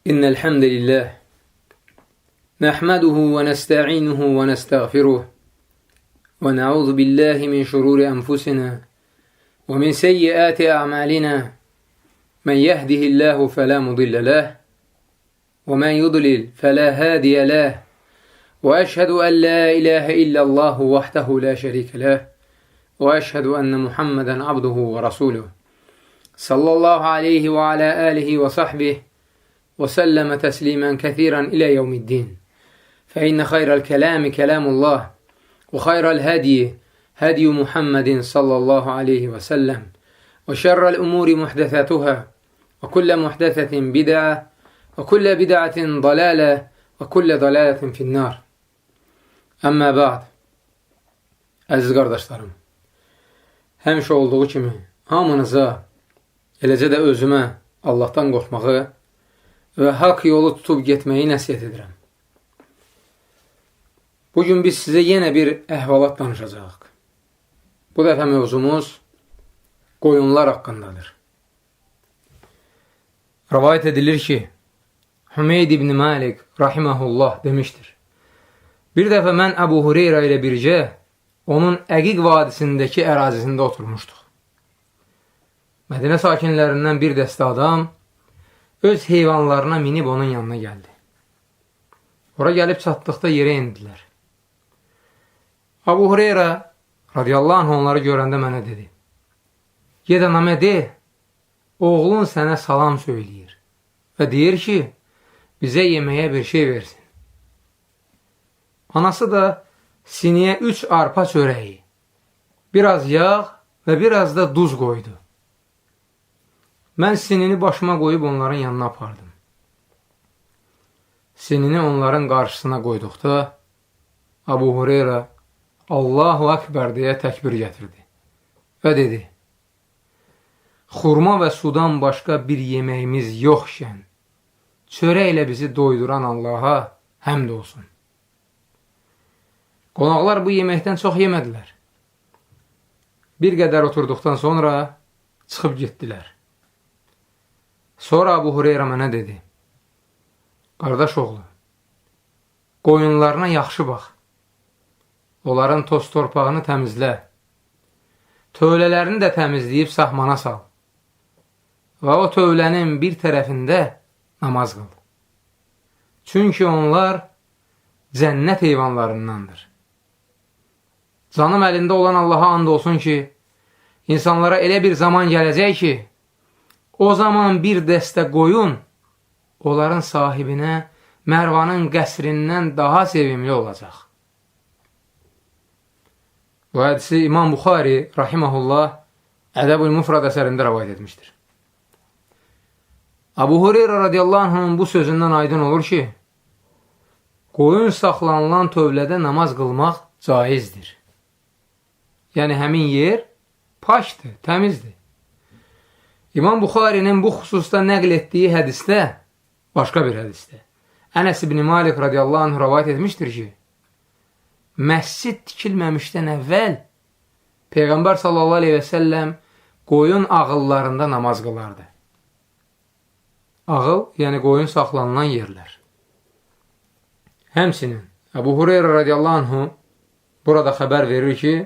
إن الحمد لله نحمده ونستعينه ونستغفره ونعوذ بالله من شرور أنفسنا ومن سيئات أعمالنا من يهده الله فلا مضل له ومن يضلل فلا هادي له وأشهد أن لا إله إلا الله وحده لا شريك له وأشهد أن محمدا عبده ورسوله صلى الله عليه وعلى آله وصحبه وسلم تسليما كثيرا إلى يوم الدين فإن خير الكلام كلام الله وخير الهدي هدي محمد صلى الله عليه وسلم وشر الأمور محدثاتها وكل محدثة بدعة وكل بدعة ضلالة وكل ضلالة في النار. Əmmə ba'd. Əziz qardaşlarım, həmişə olduğu kimi hamınıza, eləcə də özümə Allahdan qorxmağı və haqq yolu tutub getməyi nəsiyyət edirəm. Bugün biz sizə yenə bir əhvalat danışacağıq. Bu dəfə mövzumuz qoyunlar haqqındadır. Rəvayət edilir ki, Hümeyd ibn Malik rahiməhullah demişdir. Bir dəfə mən Əbu Hureyra ilə bircə onun Əqiq vadisindəki ərazisində oturmuşduq. Mədinə sakinlərindən bir dəstə adam öz heyvanlarına minib onun yanına gəldi. Ora gəlib çatdıqda yerə indilər. Əbu Hureyra radiyallahu anh onları görəndə mənə dedi: "Ged anamə de, oğlun sənə salam söyləyir və deyir ki, bizə yeməyə bir şey versin." Anası da siniyə 3 arpa çörəyi, biraz yağ və biraz da duz qoydu. Mən sinini başıma qoyub onların yanına apardım. Sinini onların qarşısına qoyduqda Əbu Hureyra Allahu Akbar deyə təkbir gətirdi və dedi: "Xurma və sudan başqa bir yeməyimiz yoxkən, çörəklə bizi doyduran Allaha həmd olsun." Qonaqlar bu yeməkdən çox yemədilər. Bir qədər oturduqdan sonra çıxıb getdilər. Sonra Əbu Hureyra mənə dedi: "Qardaş oğlu, qoyunlarına yaxşı bax. Onların toz torpağını təmizlə. Tövlələrini də təmizləyib saxmana sal. Və o tövlənin bir tərəfində namaz qıl. Çünki onlar cənnət heyvanlarındandır. Canım əlində olan Allaha and olsun ki, insanlara elə bir zaman gələcək ki, o zaman bir dəstə qoyun onların sahibinə Mərvanın qəsrindən daha sevimli olacaq." Bu hədisi İmam Buxari rahiməhullah Ədəbül Mufrad əsərində rəvayət etmişdir. Əbu Hureyra radiyallahu anh'ın bu sözündən aydın olur ki, qoyun saxlanılan tövlədə namaz qılmaq caizdir. Yəni həmin yer pakdır, təmizdir. İmam Buxarinin bu xüsusda nəql etdiyi hədisdə, başqa bir hədisdə, Ənəs ibn Malik radiyallahu anh rəvayət etmişdir ki, məscid tikilməmişdən əvvəl Peyğəmbər sallallahu aleyhi və səlləm qoyun ağıllarında namaz qılardı. Ağıl, yəni qoyun saxlanılan yerlər. Həmsinin Əbu Hureyra radiyallahu anhu burada xəbər verir ki,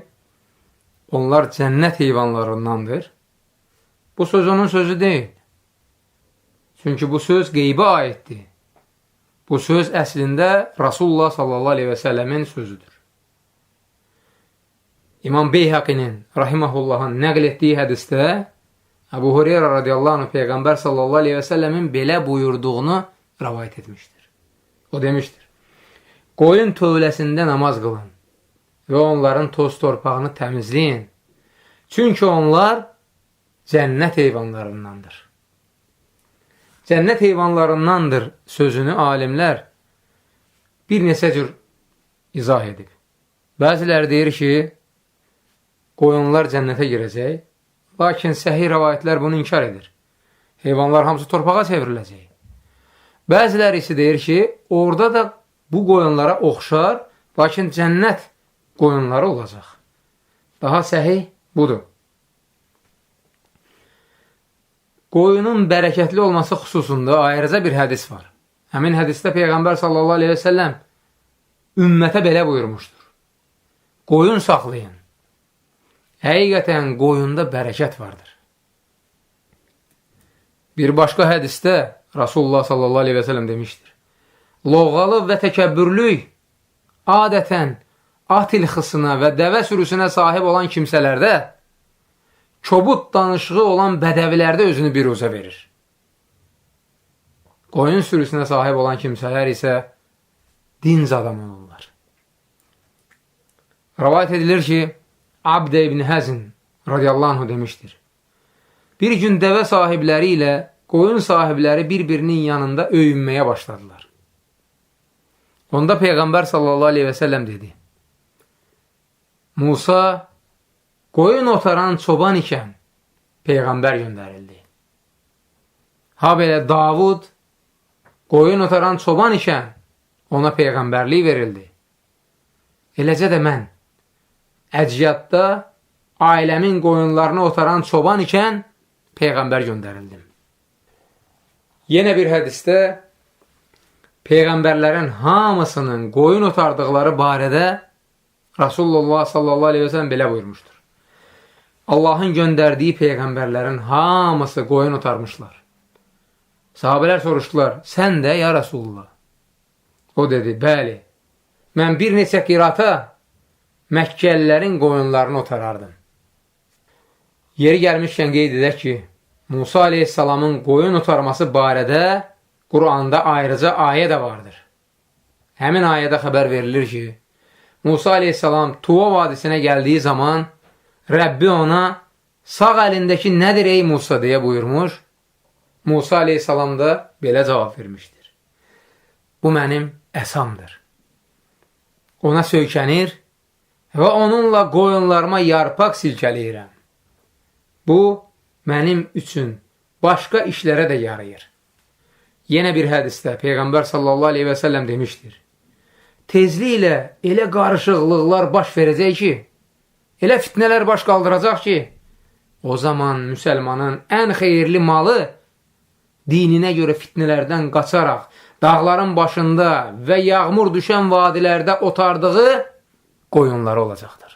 onlar cənnət heyvanlarındandır. Bu söz onun sözü deyil. Çünki bu söz qeybə aiddir. Bu söz əslində Rasulullah sallallahu aleyhi və səlləmin sözüdür. İmam Beyhaqinin rahiməhullahın nəql etdiyi hədisdə Əbu Hureyra radiyallahu anh Peyğəmbər sallallahu aleyhi və səlləmin belə buyurduğunu rəvayət etmişdir. O demişdir: "Qoyun tövləsində namaz qılın və onların toz torpağını təmizləyin. Çünki onlar cənnət heyvanlarındandır." Cənnət heyvanlarındandır sözünü alimlər bir neçə cür izah edib. Bəziləri deyir ki, qoyunlar cənnətə girəcək, lakin səhih rəvayətlər bunu inkar edir. Heyvanlar hamısı torpağa çevriləcək. Bəziləri isə deyir ki, orada da bu qoyunlara oxşar, lakin cənnət qoyunları olacaq. Daha səhih budur. qoyunun bərəkətli olması xüsusunda ayrıca bir hədis var. Həmin hədisdə Peyğəmbər sallallahu aleyhi və səlləm ümmətə belə buyurmuşdur. Qoyun saxlayın. Həqiqətən qoyunda bərəkət vardır. Bir başqa hədisdə Rasulullah sallallahu aleyhi və səlləm demişdir. Loğalıq və təkəbbürlük adətən at ilxısına və dəvə sürüsünə sahib olan kimsələrdə, kobud danışığı olan bədəvilərdə özünü biruzə verir. Qoyun sürüsünə sahib olan kimsələr isə dinc adam olurlar. Rəvayət edilir ki, Abdə ibn Həzn radiyallahu anh demişdir. Bir gün dəvə sahibləri ilə qoyun sahibləri bir-birinin yanında öyünməyə başladılar. Onda Peyğəmbər sallallahu aleyhi və səlləm dedi. Musa qoyun otaran çoban ikən Peyğəmbər göndərildi. Ha belə Davud qoyun otaran çoban ikən ona Peyğəmbərlik verildi. Eləcə də mən əciyatda ailəmin qoyunlarını otaran çoban ikən Peyğəmbər göndərildim. Yenə bir hədisdə Peyğəmbərlərin hamısının qoyun otardıqları barədə Rasulullah sallallahu aleyhi və səlləm belə buyurmuşdur. Allahın göndərdiyi Peyğəmbərlərin hamısı qoyun otarmışlar. Sahabələr soruşdular, sən də ya Rasulullah? O dedi, bəli, mən bir neçə qirata Məkkəlilərin qoyunlarını otarardım. Yeri gəlmişkən qeyd edək ki, Musa aleyhissalamın qoyun otarması barədə Quranda ayrıca ayə də vardır. Həmin ayədə xəbər verilir ki, Musa aleyhissalam Tuva vadisinə gəldiyi zaman Rəbbi ona sağ əlindəki nədir ey Musa deyə buyurmuş. Musa aleyhissalam da belə cavab vermişdir. Bu mənim əsamdır. Ona söykənir və onunla qoyunlarıma yarpaq silkələyirəm. Bu, mənim üçün başqa işlərə də yarayır. Yenə bir hədisdə Peyğəmbər sallallahu aleyhi və səlləm demişdir. Tezliklə elə qarışıqlıqlar baş verəcək ki, elə fitnələr baş qaldıracaq ki, o zaman müsəlmanın ən xeyirli malı dininə görə fitnələrdən qaçaraq, dağların başında və yağmur düşən vadilərdə otardığı qoyunları olacaqdır.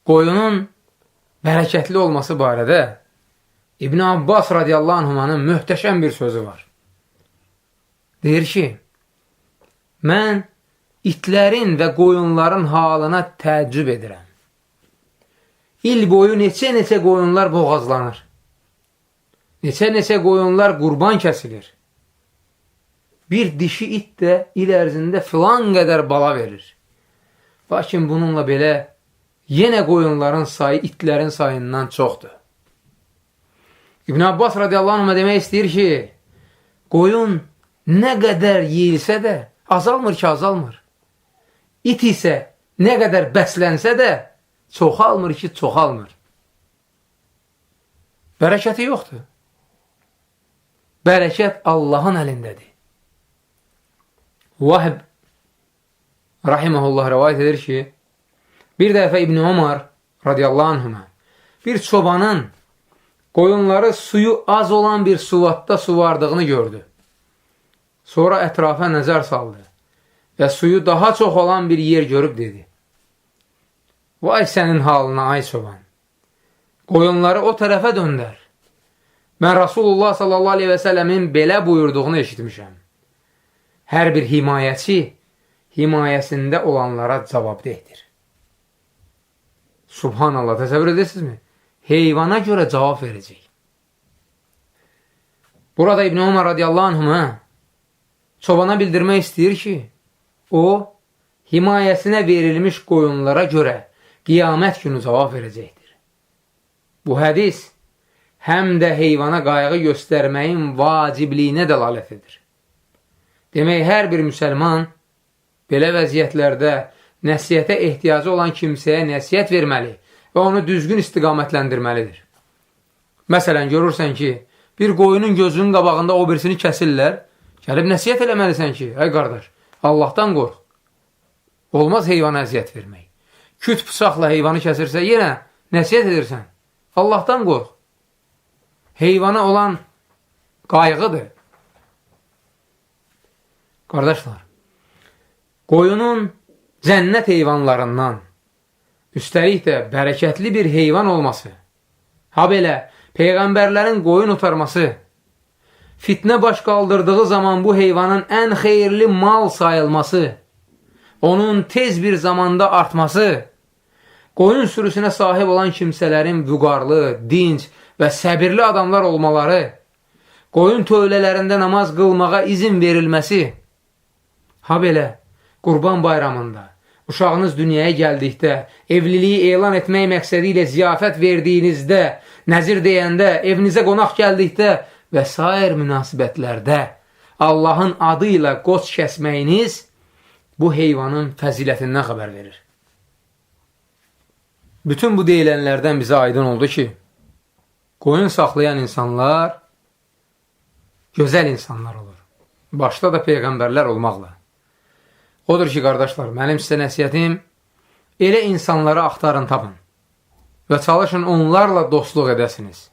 Qoyunun bərəkətli olması barədə İbn Abbas radiyallahu anhumanın möhtəşəm bir sözü var. Deyir ki, mən itlərin və qoyunların halına təəccüb edirəm. İl boyu neçə-neçə qoyunlar boğazlanır. Neçə-neçə qoyunlar qurban kəsilir. Bir dişi it də il ərzində filan qədər bala verir. Lakin bununla belə yenə qoyunların sayı itlərin sayından çoxdur. İbn Abbas radiyallahu anhuma demək istəyir ki, qoyun nə qədər yeyilsə də azalmır ki, azalmır. İt isə nə qədər bəslənsə də çoxalmır ki, çoxalmır. Bərəkəti yoxdur. Bərəkət Allahın əlindədir. Vahib rahiməhullah rəvayət edir ki, bir dəfə İbn Ömər radiyallahu anhuma bir çobanın qoyunları suyu az olan bir suvadda suvardığını gördü. Sonra ətrafa nəzər saldı və suyu daha çox olan bir yer görüb dedi. Vay sənin halına ay çoban. Qoyunları o tərəfə döndər. Mən Rasulullah sallallahu aleyhi və səlləmin belə buyurduğunu eşitmişəm. Hər bir himayəçi himayəsində olanlara cavabdehdir. Subhanallah, təsəvvür edirsinizmi? Heyvana görə cavab verəcək. Burada İbn Ömər radiyallahu anhuma çobana bildirmək istəyir ki, o, himayəsinə verilmiş qoyunlara görə qiyamət günü cavab verəcəkdir. Bu hədis həm də heyvana qayğı göstərməyin vacibliyinə dəlalət edir. Demək, hər bir müsəlman belə vəziyyətlərdə nəsiyyətə ehtiyacı olan kimsəyə nəsiyyət verməli və onu düzgün istiqamətləndirməlidir. Məsələn, görürsən ki, bir qoyunun gözünün qabağında o birisini kəsirlər, gəlib nəsiyyət eləməlisən ki, ay qardaş, Allahdan qorx. Olmaz heyvana əziyyət vermək. Küt bıçaqla heyvanı kəsirsə, yenə nəsiyyət edirsən, Allahdan qorx. heyvana olan qayğıdır. Qardaşlar, qoyunun cənnət heyvanlarından, üstəlik də bərəkətli bir heyvan olması, ha belə peyğəmbərlərin qoyun otarması, fitnə baş qaldırdığı zaman bu heyvanın ən xeyirli mal sayılması, onun tez bir zamanda artması, qoyun sürüsünə sahib olan kimsələrin vüqarlı, dinc və səbirli adamlar olmaları, qoyun tövlələrində namaz qılmağa izin verilməsi, ha belə Qurban bayramında, uşağınız dünyaya gəldikdə, evliliyi elan etmək məqsədi ilə ziyafət verdiyinizdə, nəzir deyəndə, evinizə qonaq gəldikdə və sair münasibətlərdə Allahın adı ilə qoç kəsməyiniz bu heyvanın fəzilətindən xəbər verir. Bütün bu deyilənlərdən bizə aydın oldu ki, qoyun saxlayan insanlar gözəl insanlar olur. Başda da peyğəmbərlər olmaqla. Odur ki, qardaşlar, mənim sizə nəsiyyətim, elə insanları axtarın, tapın və çalışın onlarla dostluq edəsiniz.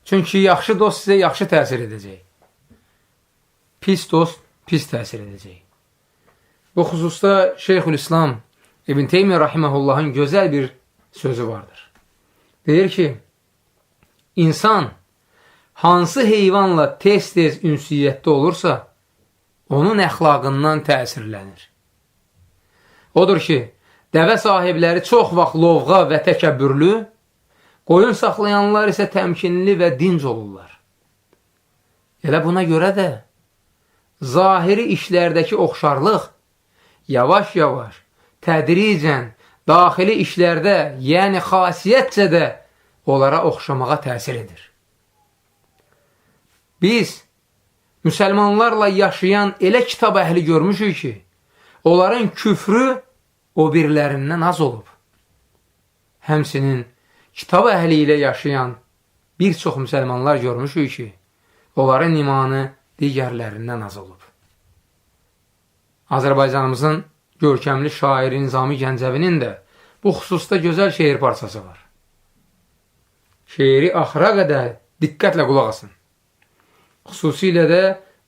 Çünki yaxşı dost sizə yaxşı təsir edəcək. Pis dost pis təsir edəcək. Bu xüsusda Şeyxülislam İbn Teymiyyə Rahiməhullahın gözəl bir sözü vardır. Deyir ki, insan hansı heyvanla tez-tez ünsiyyətdə olursa, onun əxlaqından təsirlənir. Odur ki, dəvə sahibləri çox vaxt lovğa və təkəbbürlü, qoyun saxlayanlar isə təmkinli və dinc olurlar. Elə buna görə də zahiri işlərdəki oxşarlıq yavaş-yavaş, tədricən, daxili işlərdə, yəni xasiyyətcə də onlara oxşamağa təsir edir. Biz müsəlmanlarla yaşayan elə kitab əhli görmüşük ki, onların küfrü o birilərindən az olub. Həmsinin kitab əhli ilə yaşayan bir çox müsəlmanlar görmüşük ki, onların imanı digərlərindən az olub. Azərbaycanımızın görkəmli şairi Nizami Gəncəvinin də bu xüsusda gözəl şeir parçası var. Şeiri axıra qədər diqqətlə qulaq asın. Xüsusilə də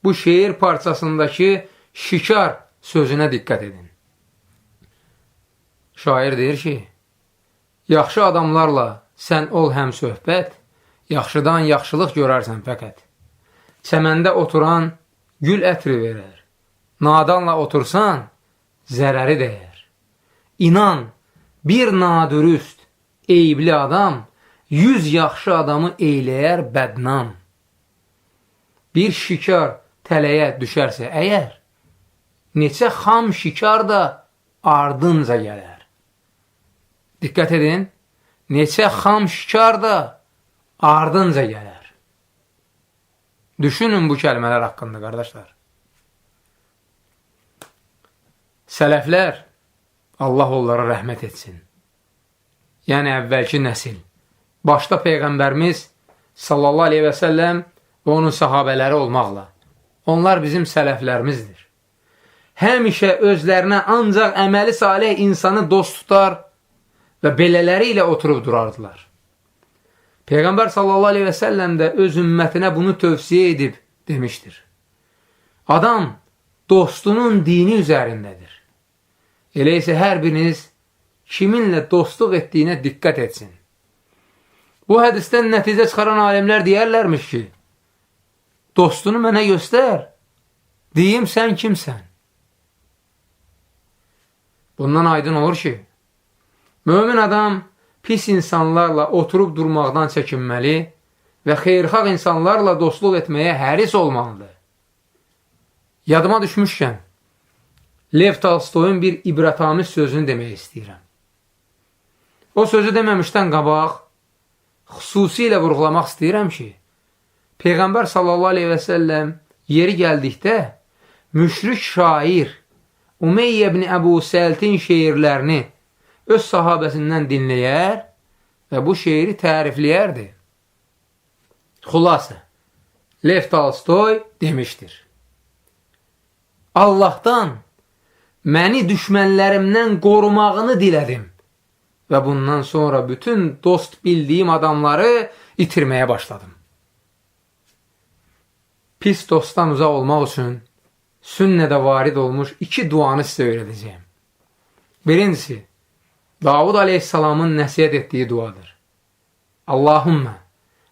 bu şeir parçasındakı şikar sözünə diqqət edin. Şair deyir ki, yaxşı adamlarla sən ol həm söhbət, yaxşıdan yaxşılıq görərsən fəqət. Çəməndə oturan gül ətri verər, nadanla otursan zərəri dəyər. İnan, bir nadürüst, eyibli adam 100 yaxşı adamı eyləyər bədnam. Bir şikar tələyə düşərsə əgər, neçə xam şikar da ardınca gələr. Diqqət edin, neçə xam şikar da ardınca gələr. Düşünün bu kəlmələr haqqında, qardaşlar. Sələflər, Allah onlara rəhmət etsin. Yəni, əvvəlki nəsil. Başda Peyğəmbərimiz sallallahu aleyhi və səlləm və onun sahabələri olmaqla. Onlar bizim sələflərimizdir. Həmişə özlərinə ancaq əməli salih insanı dost tutar və belələri ilə oturub durardılar. Peyğəmbər sallallahu aleyhi və səlləm də öz ümmətinə bunu tövsiyə edib demişdir. Adam dostunun dini üzərindədir. Elə isə hər biriniz kiminlə dostluq etdiyinə diqqət etsin. Bu hədisdən nəticə çıxaran alimlər deyərlərmiş ki, dostunu mənə göstər, deyim sən kimsən? Bundan aydın olur ki, mömin adam pis insanlarla oturub durmaqdan çəkinməli və xeyirxah insanlarla dostluq etməyə həris olmalıdır. Yadıma düşmüşkən, Lev Tolstoyun bir ibrətamiz sözünü demək istəyirəm. O sözü deməmişdən qabaq, xüsusilə vurğulamaq istəyirəm ki, Peyğəmbər sallallahu aleyhi və səlləm yeri gəldikdə müşrik şair Umeyyə ibn Əbu Səltin şeirlərini öz sahabəsindən dinləyər və bu şeiri tərifləyərdi. Xülasə, Lev Tolstoy demişdir. Allahdan məni düşmənlərimdən qorumağını dilədim və bundan sonra bütün dost bildiyim adamları itirməyə başladım. pis dostdan uzaq olmaq üçün sünnədə varid olmuş 2 duanı sizə öyrədəcəyim. Birincisi, Davud aleyhissalamın nəsiyyət etdiyi duadır. Allahümmə,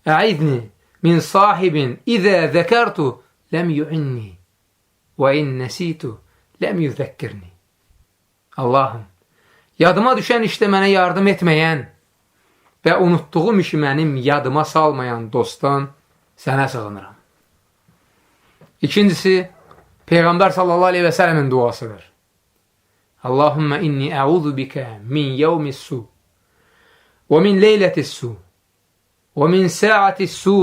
əidni min sahibin izə zəkərtu ləm yu'inni və in nəsitu ləm yüzəkkirni. Allahım, yadıma düşən işdə mənə yardım etməyən və unutduğum işi mənim yadıma salmayan dostdan sənə sığınıram. İkincisi, Peyğəmbər sallallahu aleyhi və sələmin duasıdır. Allahümmə inni əuzu bikə min yevmis-su və min leylətis-su və min sə'atis-su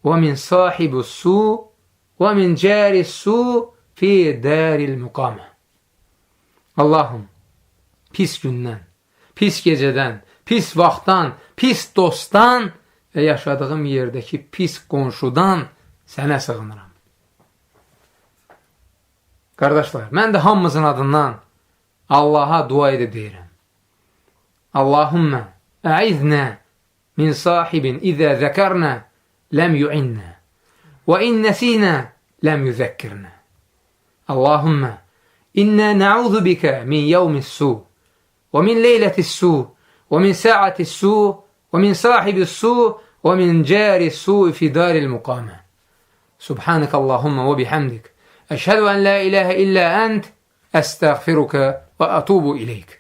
və min sahibus-su və min cəris-su fi dəril-müqamə. Allahım, pis gündən, pis gecədən, pis vaxtdan, pis dostdan və yaşadığım yerdəki pis qonşudan sənə sığınıram. Qardaşlar, mən də hamımızın adından Allaha dua edib deyirəm. Allahümmə, əiznə min sahibin izə zəkərnə ləm yu'innə və in nəsinə ləm yüzəkkirnə. Allahümmə, innə nə'udhu bikə min yevmis-su və min leylətis-su və min sə'atis-su və min sahibis-su və min cəris-su fi daril-müqamə. Subhanəkə Allahümmə və bihamdik. Əşhədu ən la iləhə illə ənt, əstəğfiruka və ətubu ileyk.